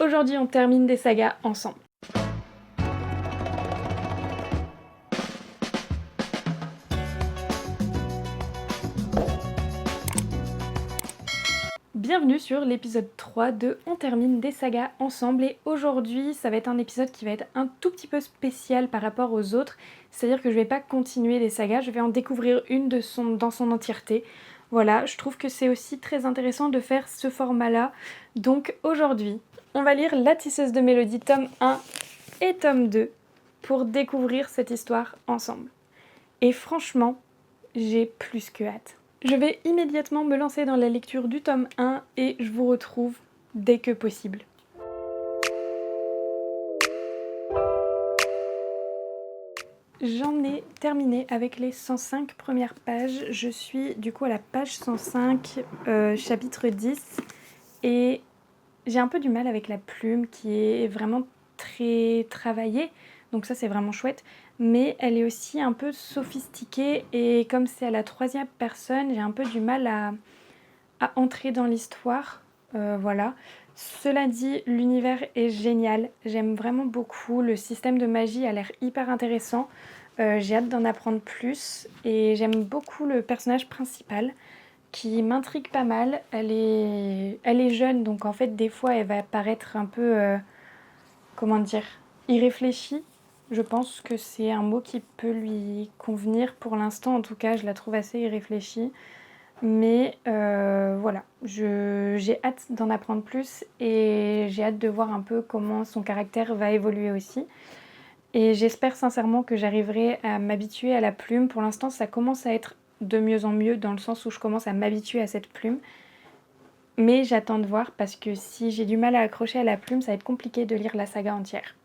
Aujourd'hui, on termine des sagas ensemble. Bienvenue sur l'épisode 3 de On termine des sagas ensemble et aujourd'hui ça va être un épisode qui va être un tout petit peu spécial par rapport aux autres, c'est-à-dire que je vais pas continuer les sagas, je vais en découvrir une dans son entièreté. Voilà, je trouve que c'est aussi très intéressant de faire ce format-là. Donc aujourd'hui, on va lire La Tisseuse de Mélodie tome 1 et tome 2 pour découvrir cette histoire ensemble. Et franchement, j'ai plus que hâte. Je vais immédiatement me lancer dans la lecture du tome 1 et je vous retrouve dès que possible. J'en ai terminé avec les 105 premières pages. Je suis du coup à la page 105, chapitre 10. Et j'ai un peu du mal avec la plume qui est vraiment très travaillée. Donc ça c'est vraiment chouette. Mais elle est aussi un peu sophistiquée et comme c'est à la troisième personne, j'ai un peu du mal à entrer dans l'histoire. Voilà. Cela dit, l'univers est génial. J'aime vraiment beaucoup. Le système de magie a l'air hyper intéressant. J'ai hâte d'en apprendre plus. Et j'aime beaucoup le personnage principal qui m'intrigue pas mal. Elle est jeune, donc en fait, des fois, elle va paraître un peu, irréfléchie. Je pense que c'est un mot qui peut lui convenir. Pour l'instant, en tout cas, je la trouve assez irréfléchie. Mais voilà, j'ai hâte d'en apprendre plus et j'ai hâte de voir un peu comment son caractère va évoluer aussi. Et j'espère sincèrement que j'arriverai à m'habituer à la plume. Pour l'instant, ça commence à être de mieux en mieux dans le sens où je commence à m'habituer à cette plume. Mais j'attends de voir parce que si j'ai du mal à accrocher à la plume, ça va être compliqué de lire la saga entière.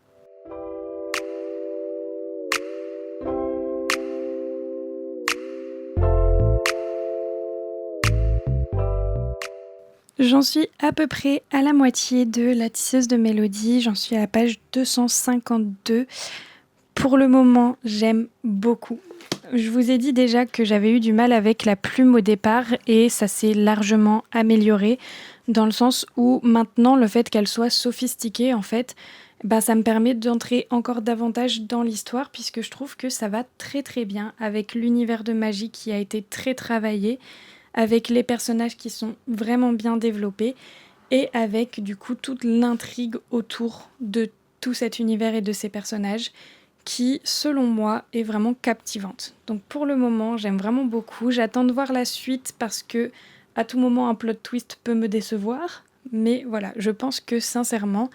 J'en suis à peu près à la moitié de La Tisseuse de Mélodie, j'en suis à la page 252. Pour le moment, j'aime beaucoup. Je vous ai dit déjà que j'avais eu du mal avec la plume au départ et ça s'est largement amélioré dans le sens où maintenant le fait qu'elle soit sophistiquée en fait, ça me permet d'entrer encore davantage dans l'histoire puisque je trouve que ça va très très bien avec l'univers de magie qui a été très travaillé, avec les personnages qui sont vraiment bien développés et avec du coup toute l'intrigue autour de tout cet univers et de ces personnages qui, selon moi, est vraiment captivante. Donc pour le moment, j'aime vraiment beaucoup. J'attends de voir la suite parce que à tout moment, un plot twist peut me décevoir. Mais voilà, je pense que sincèrement,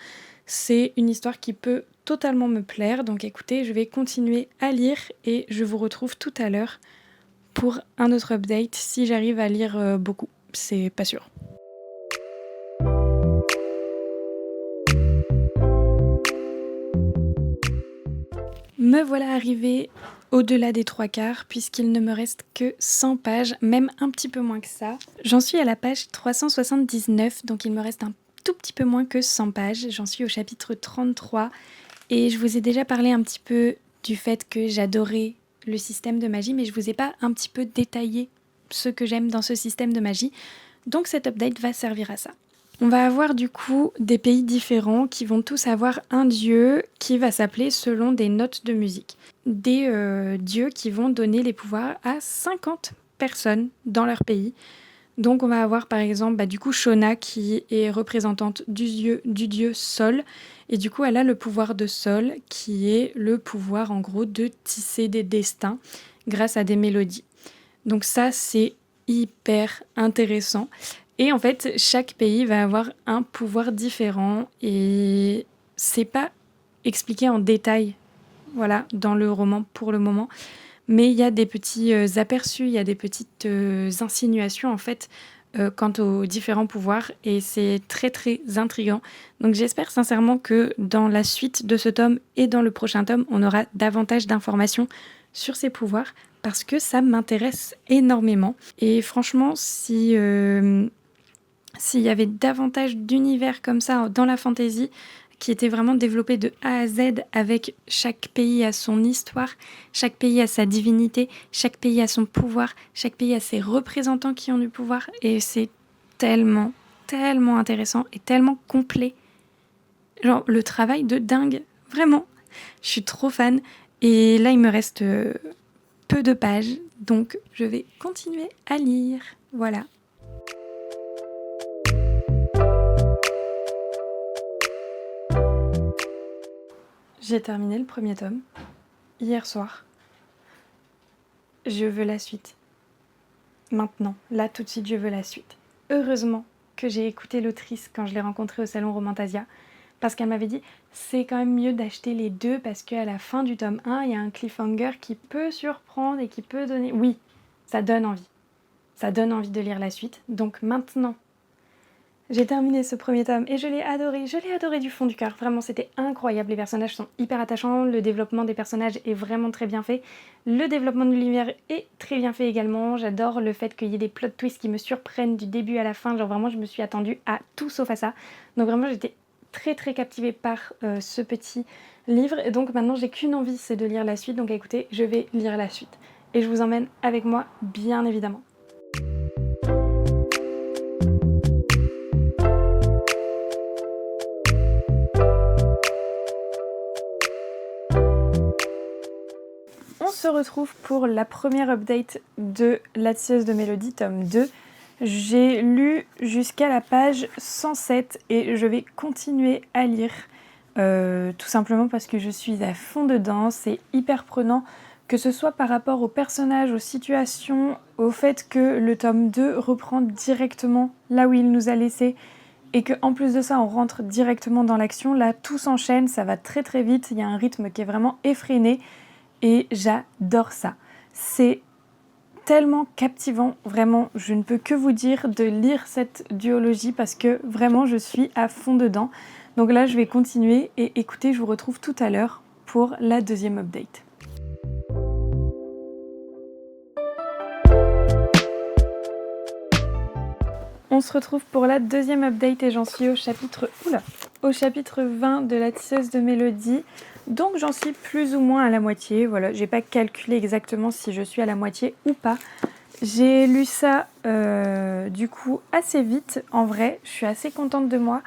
c'est une histoire qui peut totalement me plaire. Donc écoutez, je vais continuer à lire et je vous retrouve tout à l'heure pour un autre update si j'arrive à lire beaucoup. C'est pas sûr. Me voilà arrivée au-delà des 3/4 puisqu'il ne me reste que 100 pages, même un petit peu moins que ça. J'en suis à la page 379, donc il me reste un tout petit peu moins que 100 pages. J'en suis au chapitre 33 et je vous ai déjà parlé un petit peu du fait que j'adorais le système de magie, mais je vous ai pas un petit peu détaillé ce que j'aime dans ce système de magie. Donc cet update va servir à ça. On va avoir du coup des pays différents qui vont tous avoir un dieu qui va s'appeler selon des notes de musique. Des dieux qui vont donner les pouvoirs à 50 personnes dans leur pays. Donc on va avoir par exemple du coup Shona qui est représentante du dieu Sol. Et du coup elle a le pouvoir de Sol qui est le pouvoir en gros de tisser des destins grâce à des mélodies. Donc ça c'est hyper intéressant. Et en fait, chaque pays va avoir un pouvoir différent et c'est pas expliqué en détail, voilà, dans le roman pour le moment. Mais il y a des petits aperçus, il y a des petites insinuations en fait quant aux différents pouvoirs et c'est très très intriguant. Donc j'espère sincèrement que dans la suite de ce tome et dans le prochain tome, on aura davantage d'informations sur ces pouvoirs parce que ça m'intéresse énormément. Et franchement, s'il y avait davantage d'univers comme ça dans la fantasy, qui était vraiment développé de A à Z avec chaque pays a son histoire, chaque pays a sa divinité, chaque pays a son pouvoir, chaque pays a ses représentants qui ont du pouvoir et c'est tellement, tellement intéressant et tellement complet genre le travail de dingue, vraiment. Je suis trop fan. Et là, il me reste peu de pages, donc je vais continuer à lire. Voilà. J'ai terminé le premier tome hier soir. Je veux la suite. Maintenant, là tout de suite, je veux la suite. Heureusement que j'ai écouté l'autrice quand je l'ai rencontrée au salon Romantasia, parce qu'elle m'avait dit c'est quand même mieux d'acheter les deux parce qu'à la fin du tome 1, il y a un cliffhanger qui peut surprendre et qui peut donner... Oui, ça donne envie. Ça donne envie de lire la suite. Donc maintenant, j'ai terminé ce premier tome et je l'ai adoré du fond du cœur. Vraiment, c'était incroyable. Les personnages sont hyper attachants, le développement des personnages est vraiment très bien fait. Le développement de l'univers est très bien fait également. J'adore le fait qu'il y ait des plot twists qui me surprennent du début à la fin. Genre vraiment, je me suis attendue à tout sauf à ça. Donc vraiment, j'étais très captivée par ce petit livre. Et donc maintenant, j'ai qu'une envie, c'est de lire la suite. Donc écoutez, je vais lire la suite. Et je vous emmène avec moi, bien évidemment. On se retrouve pour la première update de La Tisseuse de Mélodie, tome 2. J'ai lu jusqu'à la page 107 et je vais continuer à lire, tout simplement parce que je suis à fond dedans, c'est hyper prenant, que ce soit par rapport aux personnages, aux situations, au fait que le tome 2 reprend directement là où il nous a laissé et qu'en plus de ça on rentre directement dans l'action. Là tout s'enchaîne, ça va très vite, il y a un rythme qui est vraiment effréné. Et j'adore ça. C'est tellement captivant, vraiment, je ne peux que vous dire de lire cette duologie parce que vraiment je suis à fond dedans. Donc là je vais continuer et écoutez, je vous retrouve tout à l'heure pour la deuxième update. On se retrouve pour la deuxième update et j'en suis au chapitre 20 de La Tisseuse de Mélodie. Donc j'en suis plus ou moins à la moitié, voilà, j'ai pas calculé exactement si je suis à la moitié ou pas. J'ai lu ça du coup assez vite, en vrai, je suis assez contente de moi.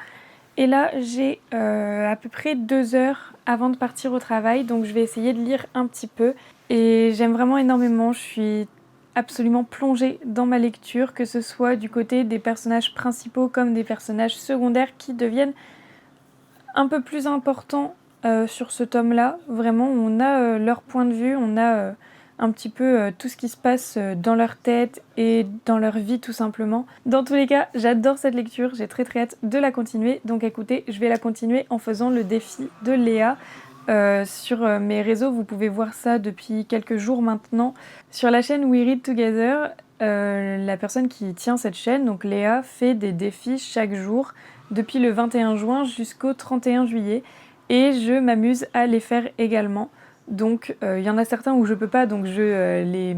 Et là j'ai à peu près 2 heures avant de partir au travail, donc je vais essayer de lire un petit peu. Et j'aime vraiment énormément, je suis absolument plongée dans ma lecture, que ce soit du côté des personnages principaux comme des personnages secondaires qui deviennent un peu plus importants sur ce tome-là. Vraiment, on a leur point de vue, on a un petit peu tout ce qui se passe dans leur tête et dans leur vie tout simplement. Dans tous les cas, j'adore cette lecture, j'ai très hâte de la continuer. Donc écoutez, je vais la continuer en faisant le défi de Léa. Sur mes réseaux, vous pouvez voir ça depuis quelques jours maintenant. Sur la chaîne We Read Together, la personne qui tient cette chaîne, donc Léa, fait des défis chaque jour depuis le 21 juin jusqu'au 31 juillet et je m'amuse à les faire également. Donc il y en a certains où je peux pas, donc je les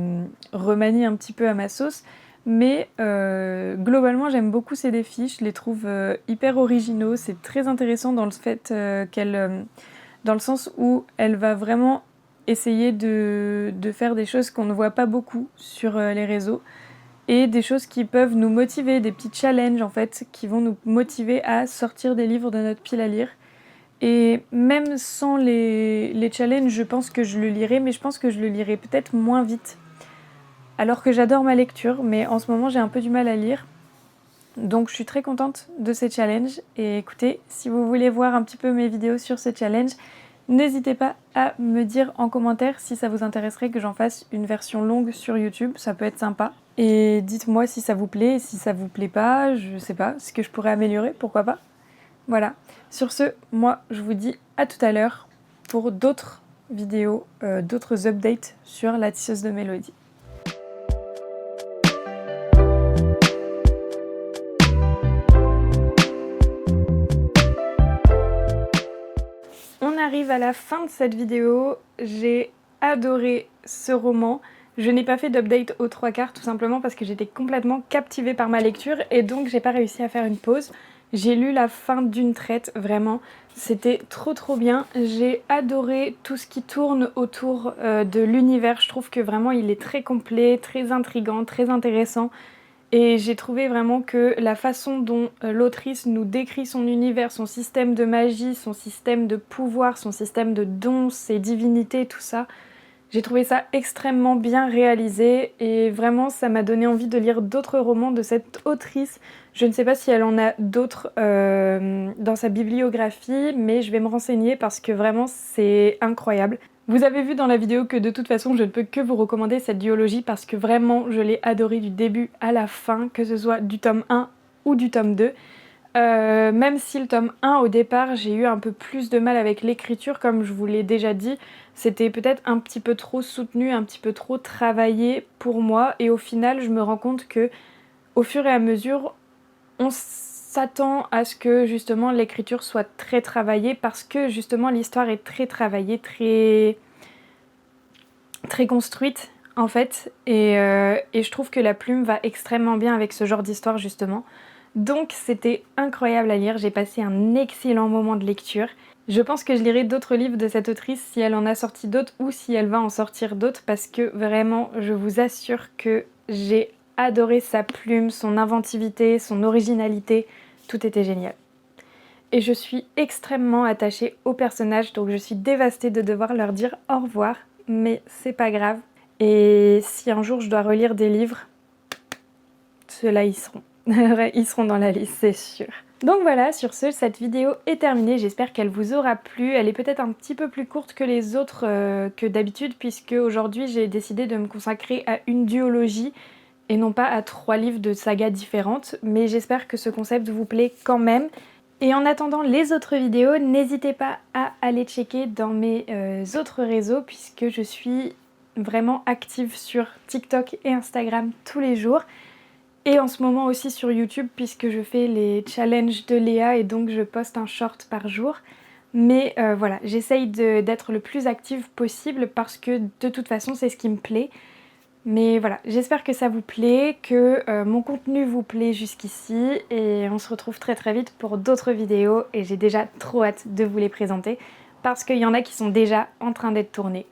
remanie un petit peu à ma sauce. Mais globalement j'aime beaucoup ces défis, je les trouve hyper originaux, c'est très intéressant dans le fait dans le sens où elle va vraiment essayer de faire des choses qu'on ne voit pas beaucoup sur les réseaux et des choses qui peuvent nous motiver, des petits challenges en fait, qui vont nous motiver à sortir des livres de notre pile à lire. Et même sans les challenges, je pense que je le lirai, mais je pense que je le lirai peut-être moins vite. Alors que j'adore ma lecture, mais en ce moment j'ai un peu du mal à lire. Donc je suis très contente de ces challenges. Et écoutez, si vous voulez voir un petit peu mes vidéos sur ce challenge, n'hésitez pas à me dire en commentaire si ça vous intéresserait que j'en fasse une version longue sur YouTube, ça peut être sympa. Et dites-moi si ça vous plaît, et si ça vous plaît pas, je sais pas, ce que je pourrais améliorer, pourquoi pas. Voilà, sur ce, moi je vous dis à tout à l'heure pour d'autres vidéos, d'autres updates sur La Tisseuse de Mélodie. On arrive à la fin de cette vidéo, j'ai adoré ce roman. Je n'ai pas fait d'update aux 3/4 tout simplement parce que j'étais complètement captivée par ma lecture et donc j'ai pas réussi à faire une pause. J'ai lu la fin d'une traite, vraiment, c'était trop bien. J'ai adoré tout ce qui tourne autour de l'univers, je trouve que vraiment il est très complet, très intriguant, très intéressant. Et j'ai trouvé vraiment que la façon dont l'autrice nous décrit son univers, son système de magie, son système de pouvoir, son système de dons, ses divinités, tout ça, j'ai trouvé ça extrêmement bien réalisé et vraiment ça m'a donné envie de lire d'autres romans de cette autrice. Je ne sais pas si elle en a d'autres dans sa bibliographie, mais je vais me renseigner parce que vraiment c'est incroyable. Vous avez vu dans la vidéo que de toute façon je ne peux que vous recommander cette duologie parce que vraiment je l'ai adorée du début à la fin, que ce soit du tome 1 ou du tome 2. Même si le tome 1 au départ j'ai eu un peu plus de mal avec l'écriture comme je vous l'ai déjà dit, c'était peut-être un petit peu trop soutenu, un petit peu trop travaillé pour moi et au final je me rends compte que au fur et à mesure on s'attend à ce que justement l'écriture soit très travaillée parce que justement l'histoire est très travaillée, très construite en fait et je trouve que la plume va extrêmement bien avec ce genre d'histoire justement. Donc c'était incroyable à lire, j'ai passé un excellent moment de lecture. Je pense que je lirai d'autres livres de cette autrice si elle en a sorti d'autres ou si elle va en sortir d'autres parce que vraiment je vous assure que j'ai adoré sa plume, son inventivité, son originalité, tout était génial. Et je suis extrêmement attachée aux personnages donc je suis dévastée de devoir leur dire au revoir, mais c'est pas grave. Et si un jour je dois relire des livres, ceux-là y seront. Ils seront dans la liste, c'est sûr. Donc voilà, sur ce, cette vidéo est terminée. J'espère qu'elle vous aura plu. Elle est peut-être un petit peu plus courte que les autres que d'habitude, puisque aujourd'hui j'ai décidé de me consacrer à une duologie et non pas à 3 livres de sagas différentes. Mais j'espère que ce concept vous plaît quand même. Et en attendant les autres vidéos, n'hésitez pas à aller checker dans mes autres réseaux, puisque je suis vraiment active sur TikTok et Instagram tous les jours. Et en ce moment aussi sur YouTube puisque je fais les challenges de Léa et donc je poste un short par jour. Mais voilà, j'essaye d'être le plus active possible parce que de toute façon c'est ce qui me plaît. Mais voilà, j'espère que ça vous plaît, que mon contenu vous plaît jusqu'ici et on se retrouve très très vite pour d'autres vidéos et j'ai déjà trop hâte de vous les présenter parce qu'il y en a qui sont déjà en train d'être tournées.